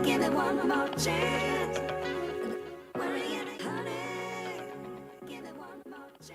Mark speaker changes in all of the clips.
Speaker 1: Give it one more chance. Where are you, honey? Give it one more chance.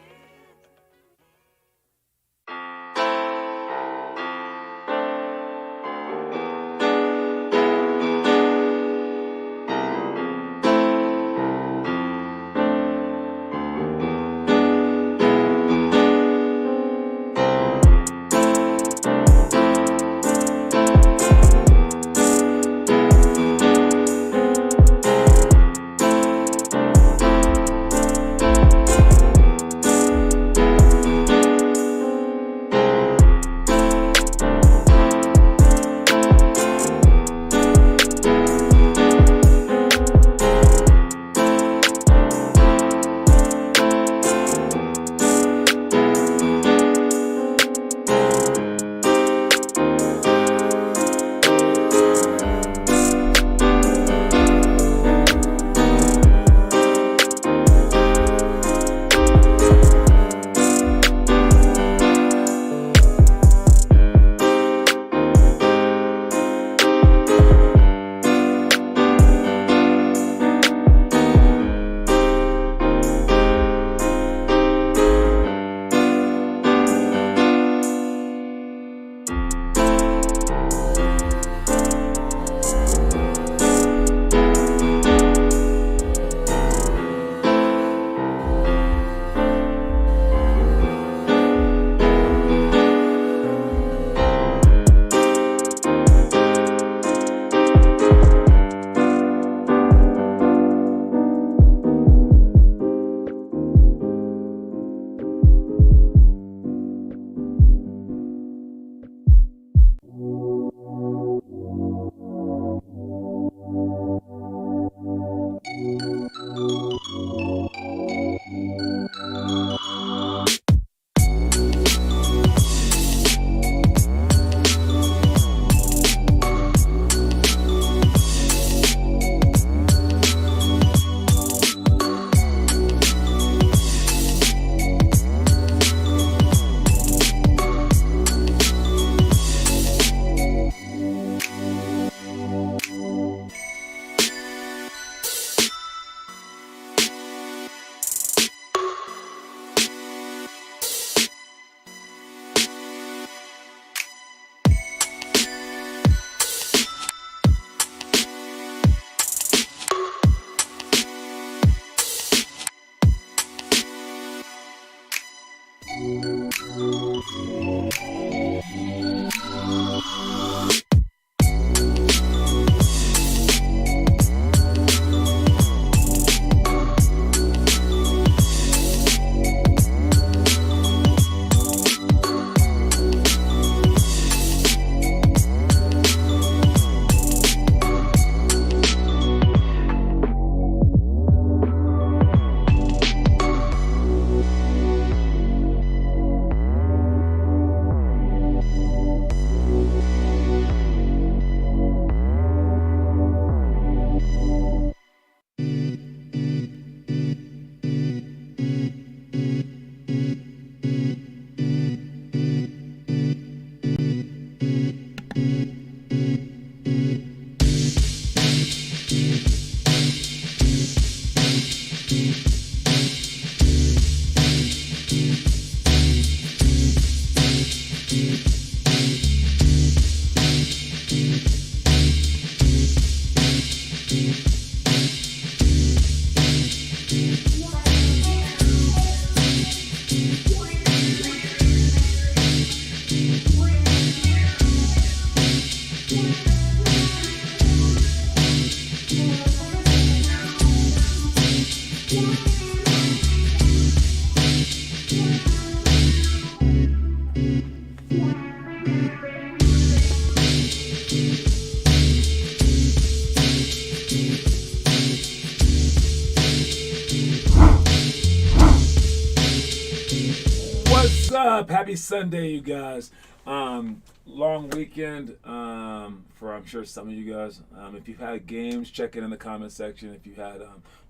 Speaker 2: What's up? Happy Sunday, you guys. Long weekend for I'm sure some of you guys. If you've had games, check it in the comment section. If you had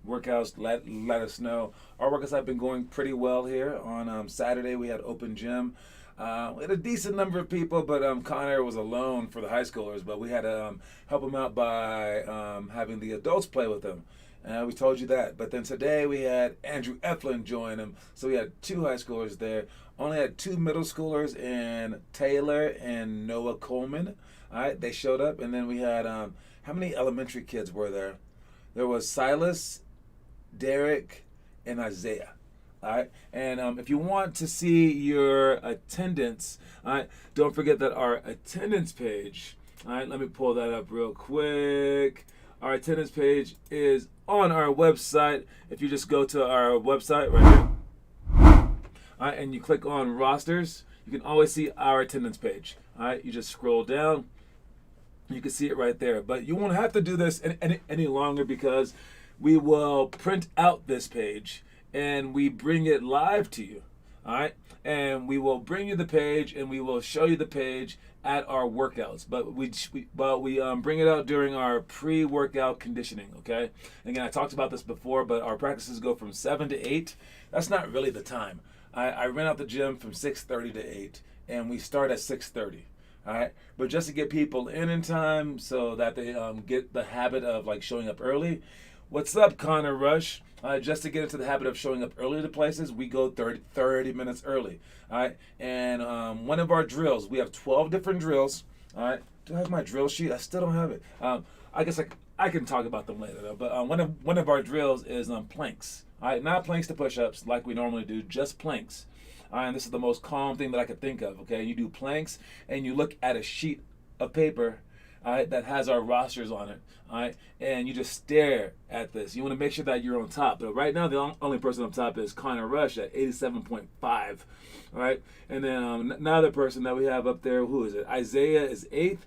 Speaker 2: workouts, let us know. Our workouts have been going pretty well here. On Saturday, we had open gym. We had a decent number of people, but Connor was alone for the high schoolers. But we had to help him out by having the adults play with him. We told you that. But then today we had Andrew Eflin join him. So we had 2 high schoolers there. Only had 2 middle schoolers, and Taylor and Noah Coleman. All right, they showed up. And then we had, how many elementary kids were there? There was Silas, Derek, and Isaiah. All right, and if you want to see your attendance, all right, don't forget that our attendance page. All right, let me pull that up real quick. Our attendance page is on our website. If you just go to our website right here, all right, and you click on rosters, you can always see our attendance page. All right, you just scroll down, you can see it right there. But you won't have to do this any longer, because we will print out this page and we bring it live to you. All right, and we will bring you the page and we will show you the page at our workouts, but we bring it out during our pre-workout conditioning. Okay, again, I talked about this before, but our practices go from 7 to 8. That's not really the time. I rent out the gym from 6:30 to 8, and we start at 6:30. All right, but just to get people in time so that they get the habit of like showing up early. What's up, Connor Rush? Just to get into the habit of showing up early to places, we go 30 minutes early. All right, and one of our drills, we have 12 different drills. All right, do I have my drill sheet? I still don't have it. I guess I can talk about them later though. But one of our drills is planks. All right, not planks to push-ups like we normally do, just planks. All right, and this is the most calm thing that I could think of. Okay, you do planks and you look at a sheet of paper, all right, that has our rosters on it, all right, and you just stare at this. You want to make sure that you're on top. But right now, the only person on top is Connor Rush at 87.5, all right, and then another person that we have up there, who is it? Isaiah is 8th,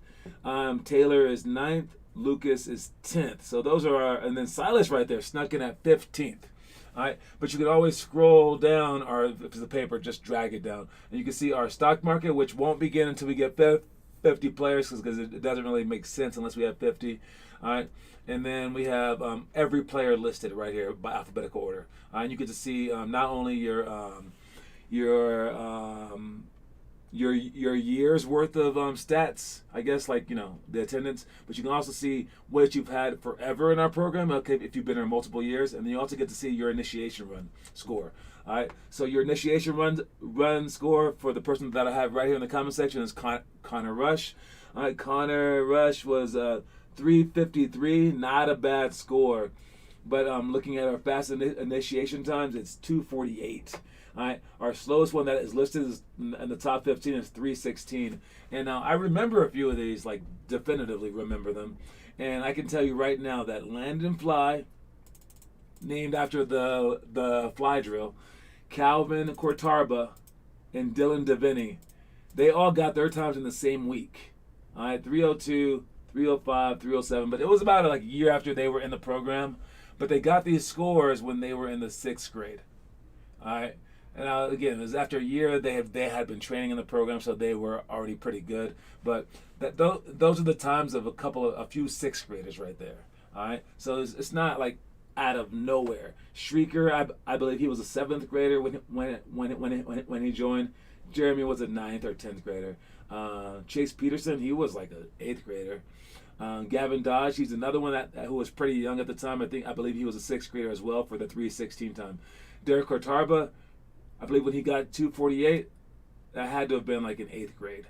Speaker 2: Taylor is 9th, Lucas is 10th. So those are our, and then Silas right there snuck in at 15th. All right, but you can always scroll down our piece of paper, just drag it down, and you can see our stock market, which won't begin until we get 50 players, because it doesn't really make sense unless we have 50. All right, and then we have every player listed right here by alphabetical order, and you get to see not only your year's worth of stats, I guess, like, the attendance, but you can also see what you've had forever in our program, okay, if you've been here multiple years, and then you also get to see your initiation run score. All right, so your initiation run score for the person that I have right here in the comment section is Connor Rush. All right, Connor Rush was 353, not a bad score, but looking at our fast initiation times, it's 248. All right, our slowest one that is listed in the top 15 is 316. And I remember a few of these, like definitively remember them. And I can tell you right now that Landon Fly, named after the fly drill, Calvin Cortarba, and Dylan Deviney, they all got their times in the same week. All right, 302, 305, 307. But it was about like a year after they were in the program. But they got these scores when they were in the 6th grade. All right. And again, it was after a year they had been training in the program, so they were already pretty good. But those are the times of a few 6th graders right there. All right, so it's not like out of nowhere. Shrieker, I believe he was a 7th grader when he joined. Jeremy was a 9th or 10th grader. Chase Peterson, he was like an 8th grader. Gavin Dodge, he's another one who was pretty young at the time. I believe he was a 6th grader as well for the 316 time. Derek Cortarba, I believe when he got 248, that had to have been like in 8th grade.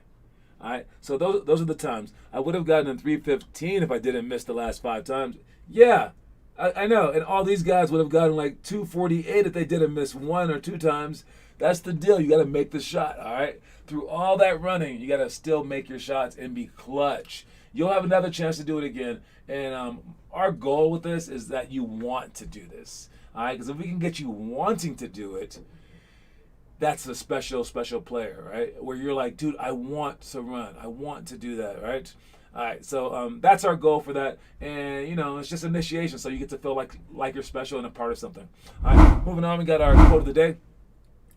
Speaker 2: All right, so those are the times. I would have gotten in 315 if I didn't miss the last 5 times. Yeah, I know, and all these guys would have gotten like 248 if they didn't miss 1 or 2 times. That's the deal. You got to make the shot, all right? Through all that running, you got to still make your shots and be clutch. You'll have another chance to do it again, and our goal with this is that you want to do this, all right? Because if we can get you wanting to do it, that's a special player, right? Where you're like, dude, I want to run. I want to do that, right? All right, so that's our goal for that. And, it's just initiation, so you get to feel like you're special and a part of something. All right, moving on, we got our quote of the day.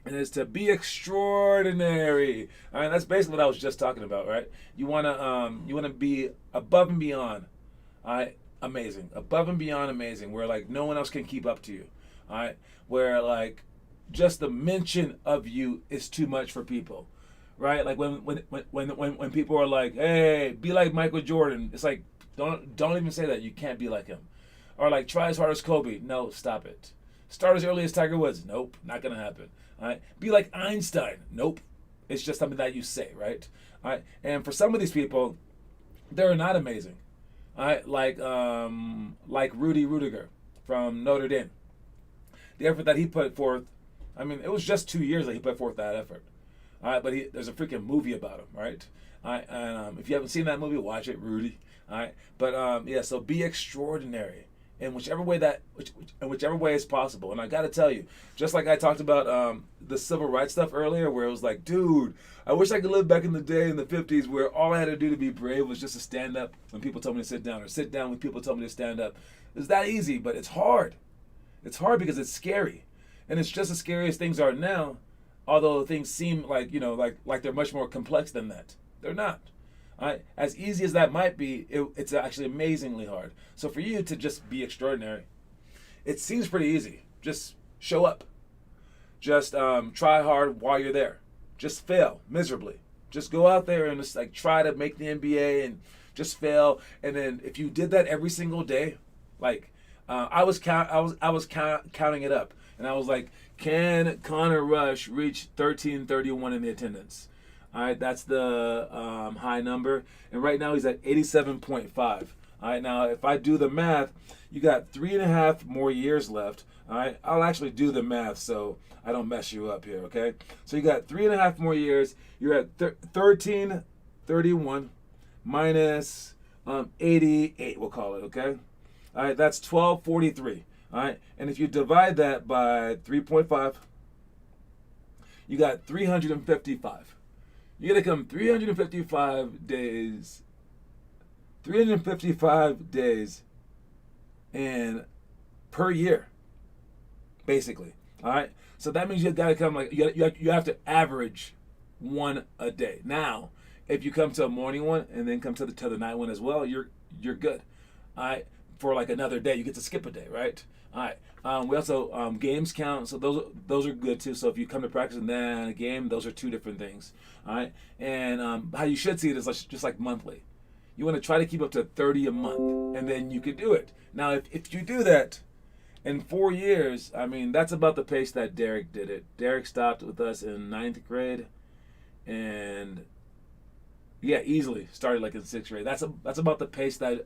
Speaker 2: And it's to be extraordinary. All right, that's basically what I was just talking about, right? You wanna be above and beyond. All right, amazing. Above and beyond amazing, where like no one else can keep up to you. All right, where like just the mention of you is too much for people, right? Like when people are like, "Hey, be like Michael Jordan," it's like don't even say that. You can't be like him. Or like try as hard as Kobe. No, stop it. Start as early as Tiger Woods. Nope, not gonna happen. All right. Be like Einstein. Nope. It's just something that you say, right? All right. And for some of these people, they're not amazing. All right. Like Rudy Rudiger from Notre Dame. The effort that he put forth. I mean, it was just 2 years that he put forth that effort. All right, but there's a freaking movie about him, right? All right, and if you haven't seen that movie, watch it, Rudy. All right, but yeah, so be extraordinary in whichever way is possible. And I got to tell you, just like I talked about the civil rights stuff earlier, where it was like, dude, I wish I could live back in the day in the '50s where all I had to do to be brave was just to stand up when people told me to sit down, or sit down when people told me to stand up. It's that easy, but it's hard. It's hard because it's scary, and it's just as scary as things are now. Although things seem like like they're much more complex than that, they're not. Right? As easy as that might be, it's actually amazingly hard. So for you to just be extraordinary, it seems pretty easy. Just show up. Just try hard while you're there. Just fail miserably. Just go out there and just like try to make the NBA and just fail. And then if you did that every single day, like I was counting it up, and I was like, can Connor Rush reach 1331 in the attendance? All right, that's the high number, and right now he's at 87.5. All right, now if I do the math, you got 3.5 more years left. All right, I'll actually do the math so I don't mess you up here. Okay, so you got 3.5 more years. You're at 1331 minus 88. We'll call it. Okay. All right, that's 1243. All right, and if you divide that by 3.5, you got 355. You're gonna come 355 days. 355 days, and per year, basically. All right, so that means you got to come like you have to average one a day. Now, if you come to a morning one and then come to the night one as well, you're good. All right. For like another day, you get to skip a day, right? All right. We also games count, so those are good too. So if you come to practice and then a game, those are two different things. All right. And how you should see it is just like monthly. You want to try to keep up to 30 a month, and then you could do it. Now, if you do that in 4 years, I mean that's about the pace that Derek did it. Derek stopped with us in 9th grade, and yeah, easily started like in 6th grade. That's about the pace that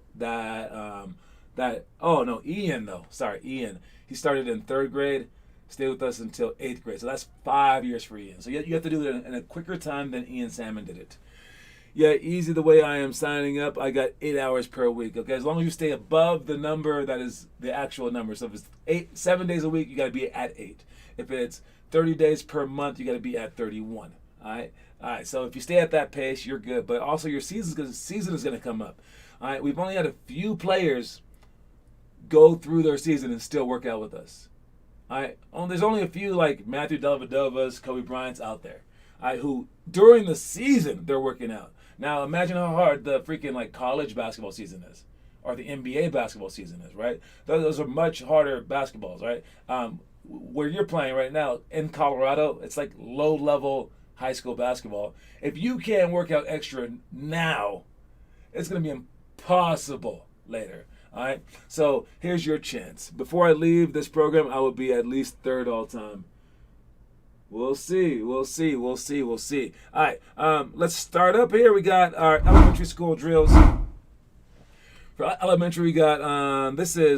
Speaker 2: oh no, Ian though. Sorry, Ian. He started in 3rd grade, stayed with us until 8th grade. So that's 5 years for Ian. So you have to do it in a quicker time than Ian Salmon did it. Yeah, easy the way I am signing up. I got 8 hours per week. Okay, as long as you stay above the number that is the actual number. So if it's 7 days a week, you got to be at 8. If it's 30 days per month, you got to be at 31. All right. All right. So if you stay at that pace, you're good. But also your season is going to come up. All right. We've only had a few players go through their season and still work out with us. All right. There's only a few like Matthew Dellavedovas, Kobe Bryant's out there. All right, who during the season they're working out. Now imagine how hard the freaking like college basketball season is, or the NBA basketball season is, right? Those are much harder basketballs, right? Where you're playing right now in Colorado, it's like low level high school basketball. If you can't work out extra now, it's gonna be impossible later. All right. So here's your chance. Before I leave this program, I will be at least 3rd all time. We'll see. We'll see. We'll see. We'll see. All right. Let's start up here. We got our elementary school drills. For elementary, we got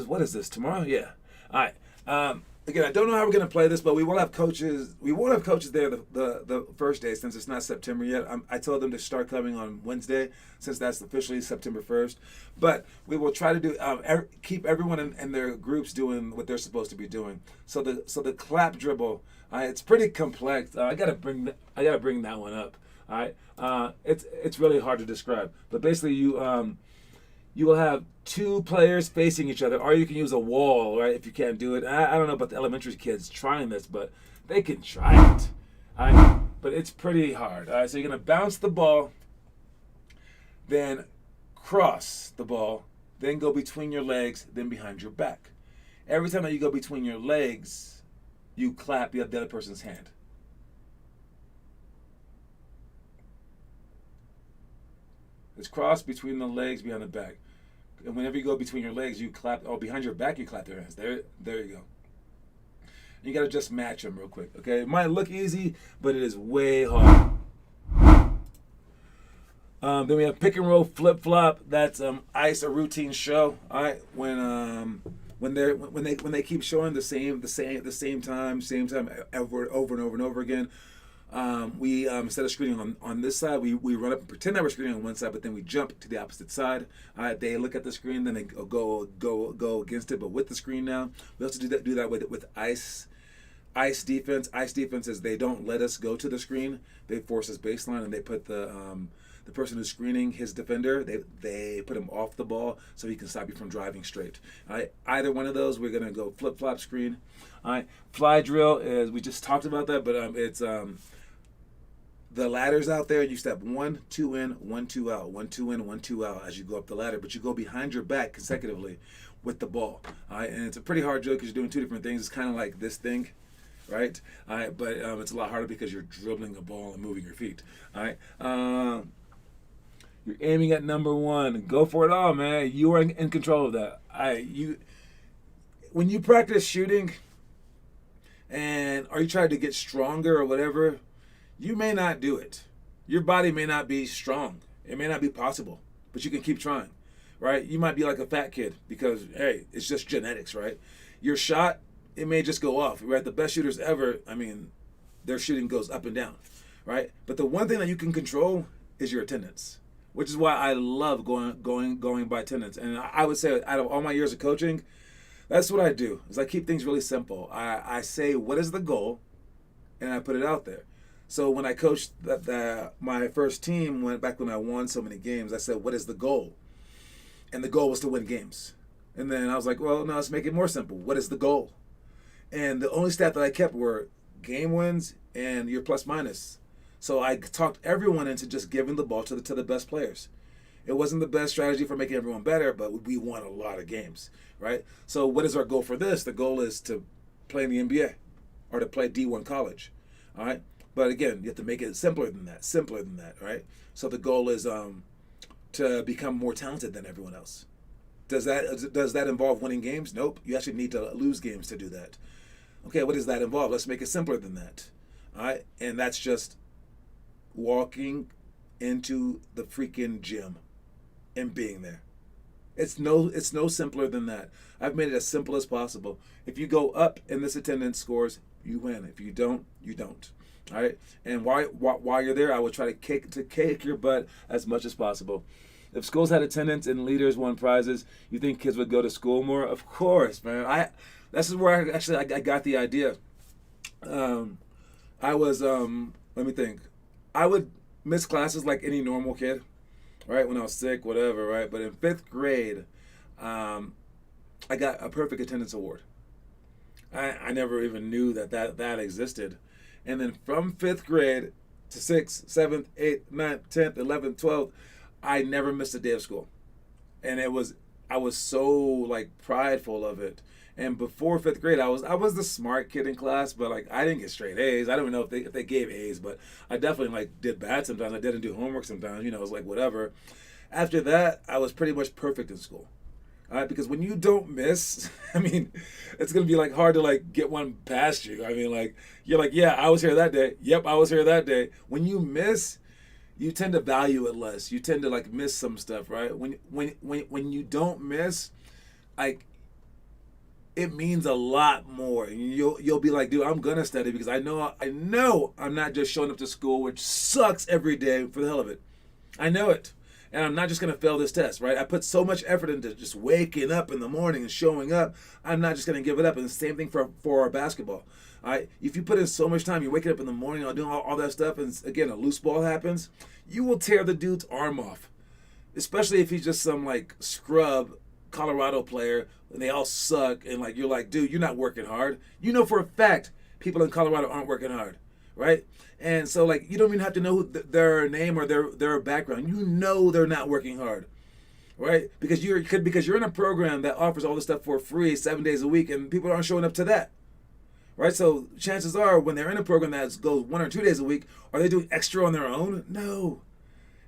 Speaker 2: what is this? Tomorrow? Yeah. All right. Again, I don't know how we're gonna play this, but we won't have coaches. We won't have coaches there the first day since it's not September yet. I told them to start coming on Wednesday since that's officially September 1st. But we will try to do keep everyone in their groups doing what they're supposed to be doing. So the clap dribble, it's pretty complex. I gotta bring that one up. All right. It's really hard to describe, but basically you will have 2 players facing each other, or you can use a wall, right, if you can't do it. I don't know about the elementary kids trying this, but they can try it. All right? But it's pretty hard. All right, so you're going to bounce the ball, then cross the ball, then go between your legs, then behind your back. Every time that you go between your legs, you clap the other person's hand. It's crossed between the legs behind the back. And whenever you go between your legs, you clap. Oh, behind your back, you clap your hands. There you go. You got to just match them real quick. Okay, it might look easy, but it is way hard. Then we have pick and roll, flip flop. That's ice, a routine show. All right, when they keep showing the same time over again. We instead of screening on this side, we run up and pretend that we're screening on one side, but then we jump to the opposite side. They look at the screen, then they go against it, but with the screen now. We also do that with ice defense. Ice defense is they don't let us go to the screen. They force us baseline, and they put the person who's screening his defender, they put him off the ball so he can stop you from driving straight. All right, either one of those, we're gonna go flip flop screen. All right, fly drill is we just talked about that, but it's the ladders out there. You step 1, 2 in, 1, 2 out, 1, 2 in, 1, 2 out as you go up the ladder, but you go behind your back consecutively with the ball. All right, and it's a pretty hard drill because you're doing two different things. It's kind of like this thing. Right, all right, but it's a lot harder because you're dribbling a ball and moving your feet. All right, you're aiming at number one. Go for it all, man. You are in control of that. When you practice shooting, or you try to get stronger or whatever, you may not do it. Your body may not be strong. It may not be possible, but you can keep trying, right? You might be like a fat kid because hey, it's just genetics, right? Your shot, it may just go off, right? The best shooters ever, I mean, their shooting goes up and down, right? But the one thing that you can control is your attendance, which is why I love going by attendance. And I would say out of all my years of coaching, that's what I do, is I keep things really simple. I say, what is the goal? And I put it out there. So when I coached my first team, back when I won so many games, I said, what is the goal? And the goal was to win games. And then I was like, well, no, let's make it more simple. What is the goal? And the only stat that I kept were game wins and your plus minus. So I talked everyone into just giving the ball to the best players. It wasn't the best strategy for making everyone better, but we won a lot of games, right? So what is our goal for this? The goal is to play in the NBA or to play D1 college, all right? But again, you have to make it simpler than that, right? So the goal is to become more talented than everyone else. Does that involve winning games? Nope. You actually need to lose games to do that. Okay, what does that involve? Let's make it simpler than that. All right? And that's just walking into the freaking gym and being there. It's no simpler than that. I've made it as simple as possible. If you go up in this attendance scores, you win. If you don't, you don't. All right? And while you're there, I would try to kick your butt as much as possible. If schools had attendance and leaders won prizes, you think kids would go to school more? Of course, man. This is where I got the idea. Let me think. I would miss classes like any normal kid, right? When I was sick, whatever, right? But in 5th grade, I got a perfect attendance award. I never even knew that existed. And then from 5th grade to 6th, 7th, 8th, 9th, 10th, 11th, 12th, I never missed a day of school. And I was so like prideful of it. And before 5th grade, I was the smart kid in class, but like I didn't get straight A's. I don't even know if they gave A's, but I definitely like did bad sometimes. I didn't do homework sometimes. It was like whatever. After that, I was pretty much perfect in school. All right, because when you don't miss, I mean, it's gonna be like hard to like get one past you. I mean, like you're like, yeah, I was here that day. Yep, I was here that day. When you miss, you tend to value it less. You tend to like miss some stuff, right? When you don't miss, like it means a lot more. You'll be like, dude, I'm gonna study because I know I'm not just showing up to school, which sucks every day for the hell of it. I know it. And I'm not just going to fail this test, right? I put so much effort into just waking up in the morning and showing up. I'm not just going to give it up. And the same thing for our basketball. All right? If you put in so much time, you're waking up in the morning, doing all that stuff, and again, a loose ball happens, you will tear the dude's arm off. Especially if he's just some like scrub Colorado player and they all suck. And like you're like, dude, you're not working hard. You know for a fact people in Colorado aren't working hard, right? And so, like, you don't even have to know their name or their background. You know they're not working hard, right? Because you're in a program that offers all this stuff for free 7 days a week, and people aren't showing up to that, right? So chances are when they're in a program that goes 1 or 2 days a week, are they doing extra on their own? No.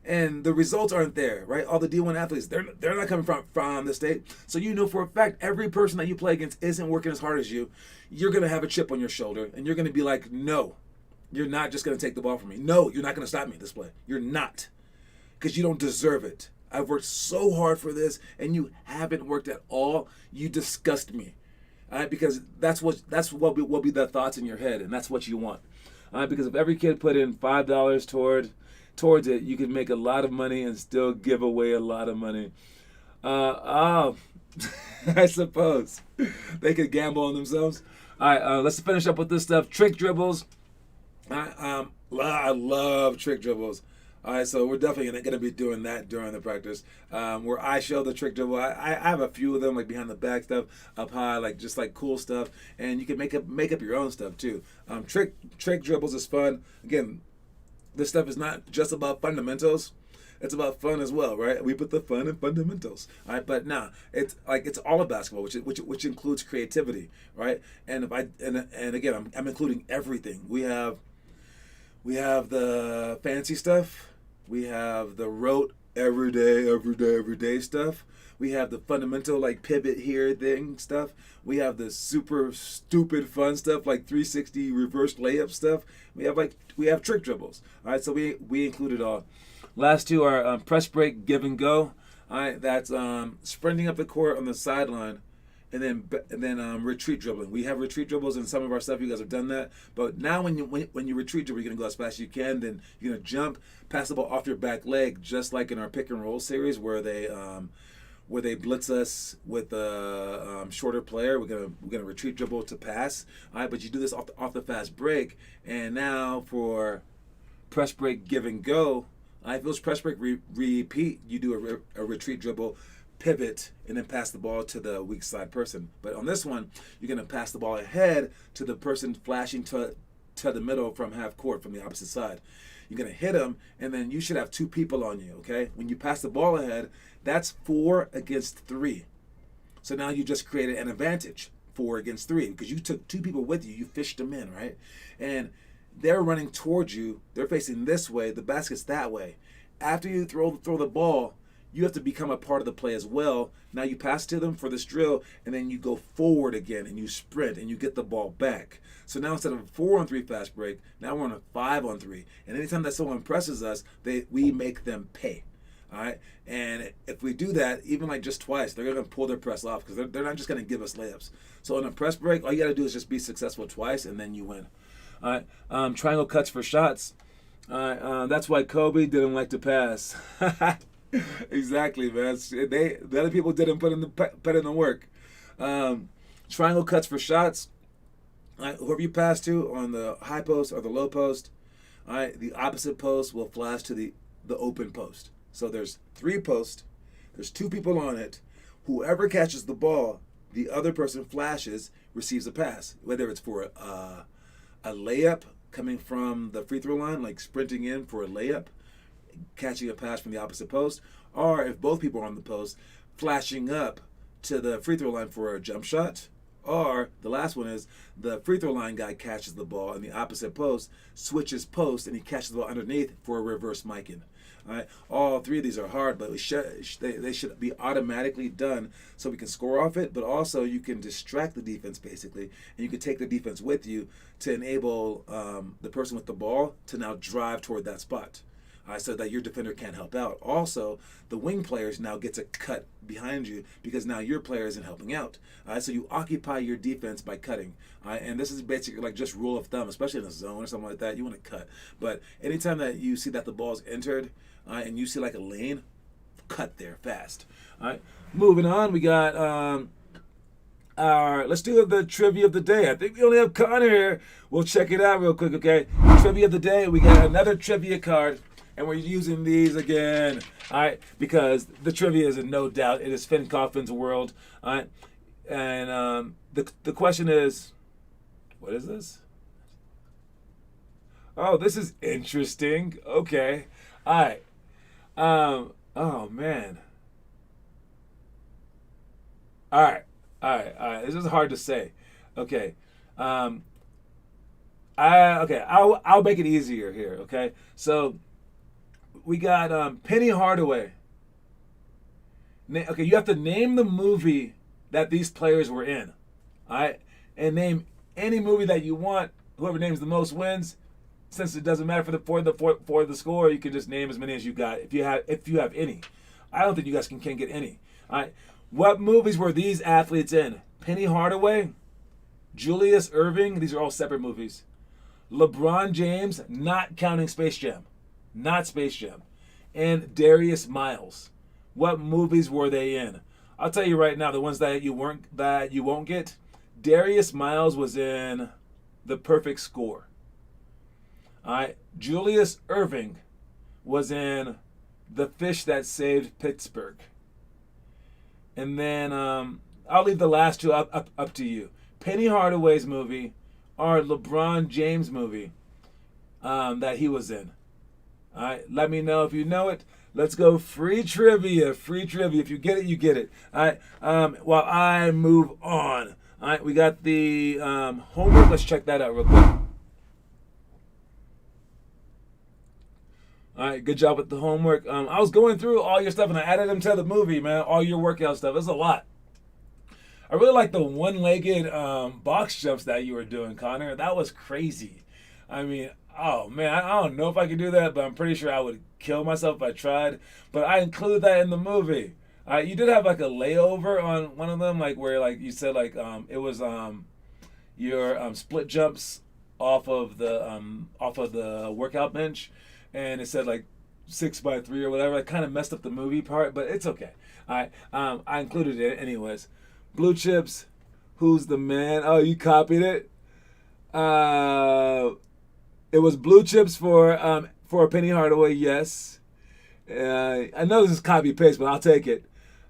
Speaker 2: and the results aren't there, right? All the D1 athletes, they're not coming from the state. So you know for a fact every person that you play against isn't working as hard as you. You're gonna have a chip on your shoulder, and you're gonna be like, no, you're not just gonna take the ball from me. No, you're not gonna stop me this play. You're not, because you don't deserve it. I've worked so hard for this, and you haven't worked at all. You disgust me. All right, because that's what will be the thoughts in your head, and that's what you want. All right, because if every kid put in $5 towards it, you can make a lot of money and still give away a lot of money. Oh, I suppose they could gamble on themselves. All right, let's finish up with this stuff. Trick dribbles. I love trick dribbles. All right, so we're definitely going to be doing that during the practice, where I show the trick dribble. I have a few of them, like behind the back stuff, up high, like just like cool stuff, and you can make up your own stuff too. Trick dribbles is fun. Again, this stuff is not just about fundamentals. It's about fun as well, right? We put the fun in fundamentals, all right? But now it's all of basketball, which includes creativity, right? And if and again, I'm including everything. We have the fancy stuff. We have the rote every day stuff. We have the fundamental like pivot here thing stuff. We have the super stupid fun stuff like 360 reverse layup stuff. We have trick dribbles. All right, so we include it all. Last two are press break, give and go. All right, that's sprinting up the court on the sideline, and then retreat dribbling. We have retreat dribbles in some of our stuff. You guys have done that, but now when you retreat dribble, you're gonna go as fast as you can. Then you're gonna jump, pass the ball off your back leg, just like in our pick and roll series where they blitz us with a shorter player. We're gonna retreat dribble to pass. All right, but you do this off the fast break, and now for press break, give and go. If those press break repeat, you do a retreat dribble, pivot, and then pass the ball to the weak side person. But on this one, you're going to pass the ball ahead to the person flashing to the middle from half court from the opposite side. You're going to hit them, and then you should have two people on you, okay? When you pass the ball ahead, that's 4 against 3. So now you just created an advantage, 4 against 3, because you took two people with you. You fished them in, right? And they're running towards you. They're facing this way. The basket's that way. After you throw the ball, you have to become a part of the play as well. Now you pass to them for this drill, and then you go forward again, and you sprint, and you get the ball back. So now instead of a 4-on-3 fast break, now we're on a 5-on-3. And anytime that someone presses us, we make them pay. All right, and if we do that, even like just twice, they're gonna pull their press off because they're not just gonna give us layups. So in a press break, all you gotta do is just be successful twice, and then you win. All right, triangle cuts for shots. All right, that's why Kobe didn't like to pass. Exactly, man. The other people didn't put in the work. Triangle cuts for shots. All right, whoever you pass to on the high post or the low post, all right, the opposite post will flash to the open post. So there's 3 posts. There's 2 people on it. Whoever catches the ball, the other person flashes, receives a pass. Whether it's for a layup coming from the free throw line, like sprinting in for a layup, catching a pass from the opposite post, or if both people are on the post, flashing up to the free throw line for a jump shot, or the last one is the free throw line guy catches the ball in the opposite post, switches post, and he catches the ball underneath for a reverse Mikan. All right, all 3 of these are hard, but they should be automatically done so we can score off it, but also you can distract the defense basically, and you can take the defense with you to enable the person with the ball to now drive toward that spot. So that your defender can't help out. Also, the wing players now get to cut behind you because now your player isn't helping out. So you occupy your defense by cutting. And this is basically like just rule of thumb, especially in a zone or something like that. You want to cut. But anytime that you see that the ball's entered and you see like a lane, cut there fast. All right, moving on, we got let's do the trivia of the day. I think we only have Connor here. We'll check it out real quick, okay? Trivia of the day, we got another trivia card. And we're using these again, all right, because the trivia is no doubt, it is Finn Coffin's world, all right? And the question is, what is this? Oh, this is interesting. Okay, all right. Oh, man. All right. This is hard to say. Okay. I'll make it easier here, okay? So, we got Penny Hardaway. Okay, you have to name the movie that these players were in. All right, and name any movie that you want. Whoever names the most wins. Since it doesn't matter for the score, you can just name as many as you got. If you have any, I don't think you guys can get any. All right, what movies were these athletes in? Penny Hardaway, Julius Irving. These are all separate movies. LeBron James, not counting Space Jam, not Space Jam, and Darius Miles. What movies were they in? I'll tell you right now, the ones that you won't get. Darius Miles was in The Perfect Score. All right, Julius Irving was in The Fish That Saved Pittsburgh. And then I'll leave the last two up to you. Penny Hardaway's movie or LeBron James movie that he was in. All right, let me know if you know it. Let's go free trivia. Free trivia. If you get it, you get it. All right. While I move on. All right, we got the homework. Let's check that out real quick. All right, good job with the homework. I was going through all your stuff and I added them to the movie, man. All your workout stuff. It's a lot. I really like the one-legged box jumps that you were doing, Connor. That was crazy. I mean, oh man, I don't know if I could do that, but I'm pretty sure I would kill myself if I tried. But I included that in the movie. You did have like a layover on one of them, like where like you said like it was your split jumps off of the workout bench, and it said like 6x3 or whatever. It kind of messed up the movie part, but it's okay. I included it anyways. Blue Chips, who's the man? Oh, you copied it. It was Blue Chips for Penny Hardaway. Yes. I know this is copy paste, but I'll take it.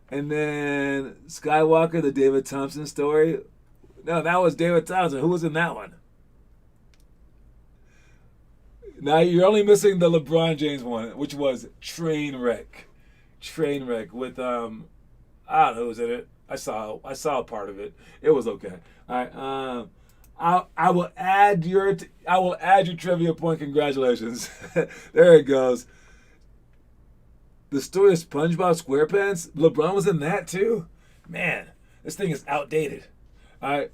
Speaker 2: And then Skywalker, the David Thompson story. No, that was David Thompson. Who was in that one? Now you're only missing the LeBron James one, which was Trainwreck. Trainwreck with I don't know who was in it. I saw a part of it. It was okay. All right. I will add your trivia point. Congratulations. There it goes. The story of SpongeBob SquarePants. LeBron was in that too. Man, this thing is outdated. All right.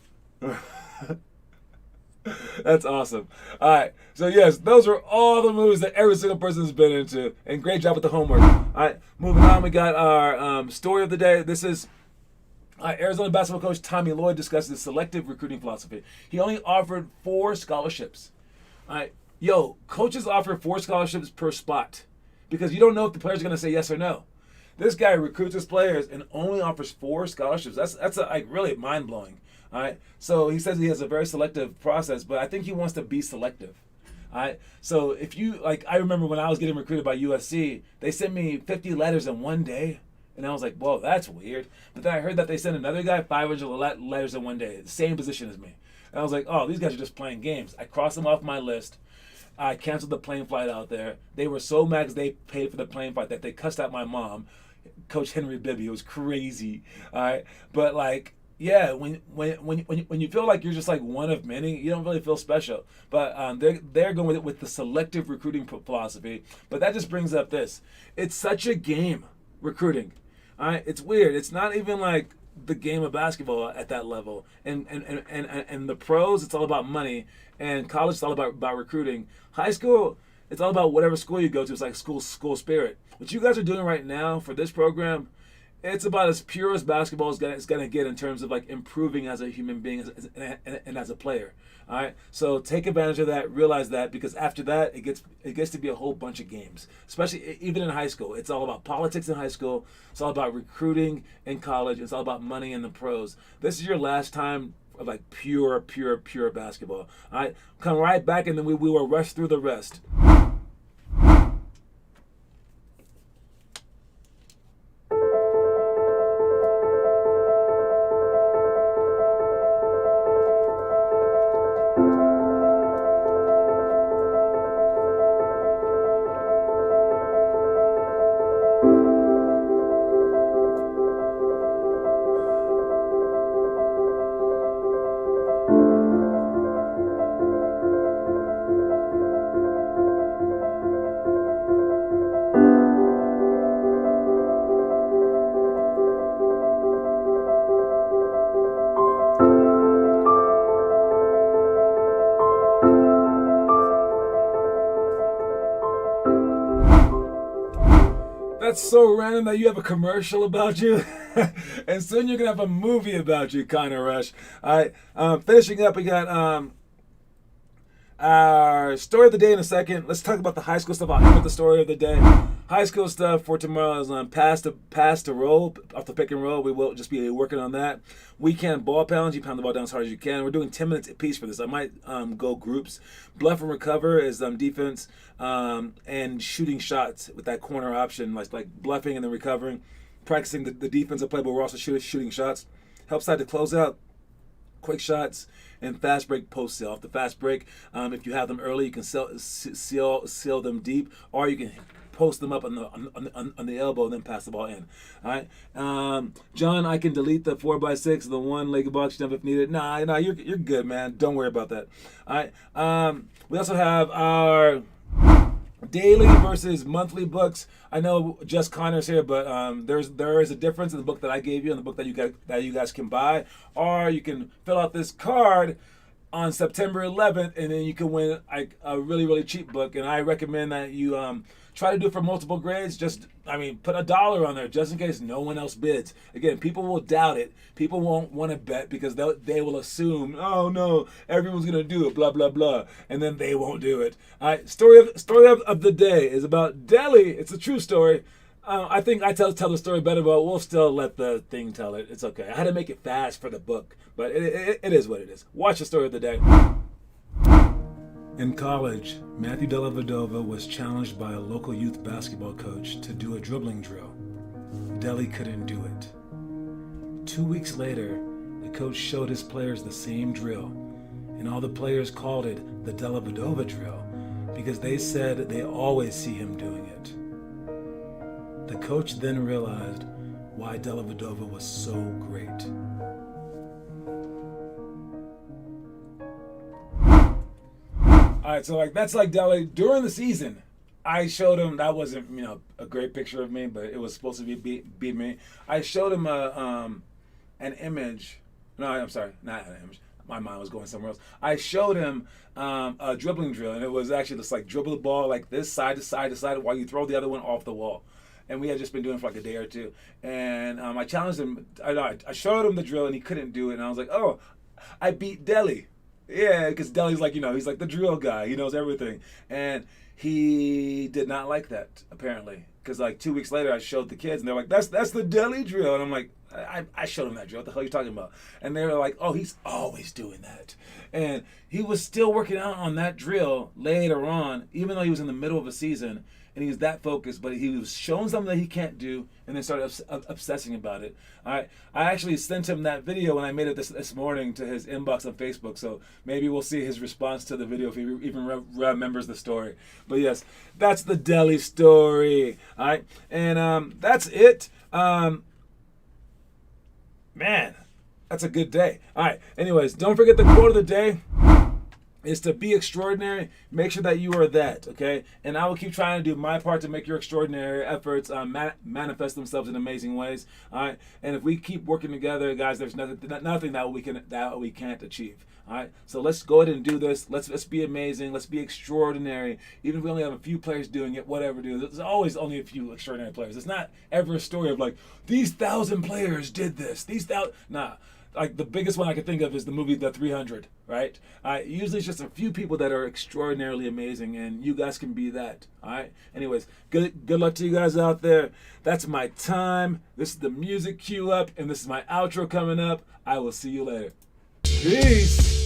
Speaker 2: That's awesome. All right. So, yes, those are all the movies that every single person has been into. And great job with the homework. All right. Moving on, we got our story of the day. This is Arizona basketball coach Tommy Lloyd discusses his selective recruiting philosophy. He only offered 4 scholarships. All right. Yo, coaches offer 4 scholarships per spot because you don't know if the players are going to say yes or no. This guy recruits his players and only offers 4 scholarships. That's like really mind-blowing. All right. So he says he has a very selective process, but I think he wants to be selective. All right. So if you like, I remember when I was getting recruited by USC, they sent me 50 letters in one day. And I was like, whoa, that's weird. But then I heard that they sent another guy 500 letters in one day, the same position as me. And I was like, oh, these guys are just playing games. I crossed them off my list. I canceled the plane flight out there. They were so mad because they paid for the plane flight that they cussed out my mom, Coach Henry Bibby. It was crazy. All right. But like, yeah, when you feel like you're just like one of many, you don't really feel special. But they're going with the selective recruiting philosophy. But that just brings up this: it's such a game, recruiting. All right, it's weird. It's not even like the game of basketball at that level. And the pros, it's all about money. And college, it's all about recruiting. High school, it's all about whatever school you go to. It's like school spirit. What you guys are doing right now for this program, it's about as pure as basketball is going to get in terms of like improving as a human being and as a player. All right, so take advantage of that. Realize that because after that, it gets to be a whole bunch of games. Especially even in high school, it's all about politics in high school. It's all about recruiting in college. It's all about money in the pros. This is your last time of like pure basketball. All right, come right back, and then we will rush through the rest. That's so random that you have a commercial about you, and soon you're gonna have a movie about you, Connor Rush. All right, finishing up, we got our story of the day in a second. Let's talk about the high school stuff. I'll end with the story of the day. High school stuff for tomorrow is pass to roll, off the pick and roll. We will just be working on that. Weekend ball pounds. You pound the ball down as hard as you can. We're doing 10 minutes apiece for this. I might go groups. Bluff and recover is defense and shooting shots with that corner option, like bluffing and then recovering. Practicing the defensive play, but we're also shooting shots. Help side to close out. Quick shots and fast break post sale. Off the fast break, if you have them early, you can seal them deep, or you can post them up on the elbow and then pass the ball in. All right, John, I can delete the 4x6, the one-legged box jump if needed. Nah, you're good, man. Don't worry about that. All right, we also have our daily versus monthly books. I know just Connor's here, but there is a difference in the book that I gave you and the book that you guys can buy, or you can fill out this card on September 11th, and then you can win a really, really cheap book. And I recommend that you try to do it for multiple grades. Put $1 on there just in case no one else bids. Again, people will doubt it. People won't want to bet because they will assume, oh no, everyone's gonna do it, blah blah blah, and then they won't do it. All right, story of the day is about Delhi. It's a true story. I think I tell the story better, but we'll still let the thing tell it. It's okay. I had to make it fast for the book, but it is what it is. Watch the story of the day. In college, Matthew Dellavedova was challenged by a local youth basketball coach to do a dribbling drill. Delhi couldn't do it. 2 weeks later, the coach showed his players the same drill, and all the players called it the Dellavedova drill because they said they always see him doing it. The coach then realized why Dellavedova was so great. All right, so that's like Delhi during the season. I showed him that wasn't a great picture of me, but it was supposed to be me. I showed him an image. No, I'm sorry, not an image. My mind was going somewhere else. I showed him a dribbling drill, and it was actually just like dribble the ball like this, side to side to side, while you throw the other one off the wall. And we had just been doing it for like a day or two. And I challenged him. I showed him the drill, and he couldn't do it. And I was like, oh, I beat Delhi. Yeah, because Delhi's like, he's like the drill guy. He knows everything. And he did not like that, apparently. Because like 2 weeks later, I showed the kids, and they're like, that's the Delhi drill. And I'm like, I showed him that drill. What the hell are you talking about? And they were like, oh, he's always doing that. And he was still working out on that drill later on, even though he was in the middle of a season. And he was that focused, but he was showing something that he can't do, and then started obsessing about it. I actually sent him that video when I made it this morning to his inbox on Facebook, so maybe we'll see his response to the video if he even remembers the story. But yes, that's the Delhi story. All right, and that's it. Man, that's a good day. All right, anyways, don't forget the quote of the day is to be extraordinary. Make sure that you are that, okay? And I will keep trying to do my part to make your extraordinary efforts manifest themselves in amazing ways, all right? And if we keep working together, guys, there's nothing that we can't achieve, all right? So let's go ahead and do this. Let's be amazing. Let's be extraordinary. Even if we only have a few players doing it, whatever, dude. There's always only a few extraordinary players. It's not ever a story of like, these 1,000 players did this. Nah. Like the biggest one I can think of is the movie The 300, right? Usually it's just a few people that are extraordinarily amazing, and you guys can be that, all right? Anyways, good luck to you guys out there. That's my time. This is the music cue up, and this is my outro coming up. I will see you later. Peace.